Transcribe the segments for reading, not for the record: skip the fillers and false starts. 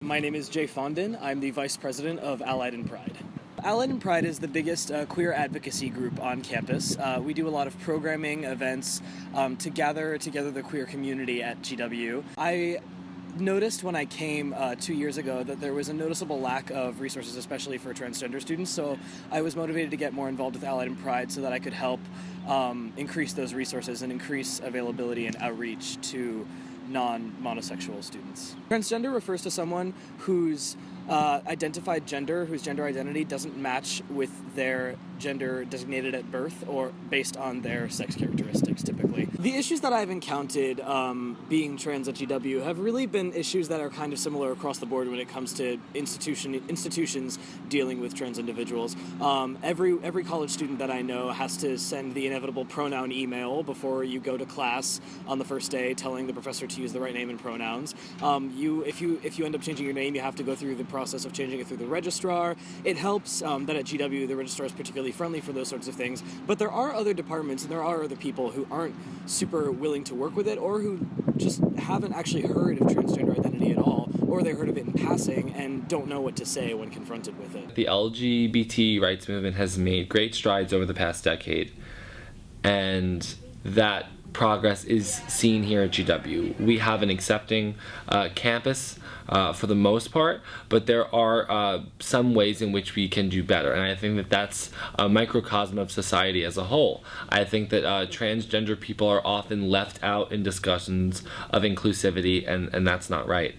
My name is Jay Fondon. I'm the Vice President of Allied in Pride. Allied in Pride is the biggest queer advocacy group on campus. We do a lot of programming, events to gather together the queer community at GW. I noticed when I came 2 years ago that there was a noticeable lack of resources, especially for transgender students, so I was motivated to get more involved with Allied in Pride so that I could help increase those resources and increase availability and outreach to non-monosexual students. Transgender refers to someone whose identified gender, whose gender identity doesn't match with their gender designated at birth or based on their sex characteristics, typically. The issues that I've encountered being trans at GW have really been issues that are kind of similar across the board when it comes to institutions dealing with trans individuals. Every college student that I know has to send the inevitable pronoun email before you go to class on the first day, telling the professor to use the right name and pronouns. If you end up changing your name, you have to go through the process of changing it through the registrar. It helps that at GW the registrar is particularly friendly for those sorts of things, but there are other departments and there are other people who aren't super willing to work with it, or who just haven't actually heard of transgender identity at all, or they heard of it in passing and don't know what to say when confronted with it. The LGBT rights movement has made great strides over the past decade, and that progress is seen here at GW. We have an accepting campus for the most part, but there are some ways in which we can do better, and I think that that's a microcosm of society as a whole. I think that transgender people are often left out in discussions of inclusivity, and that's not right.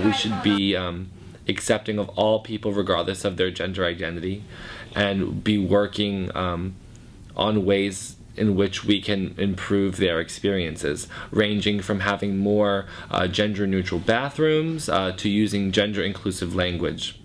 We should be accepting of all people regardless of their gender identity, and be working on ways in which we can improve their experiences, ranging from having more gender-neutral bathrooms to using gender-inclusive language.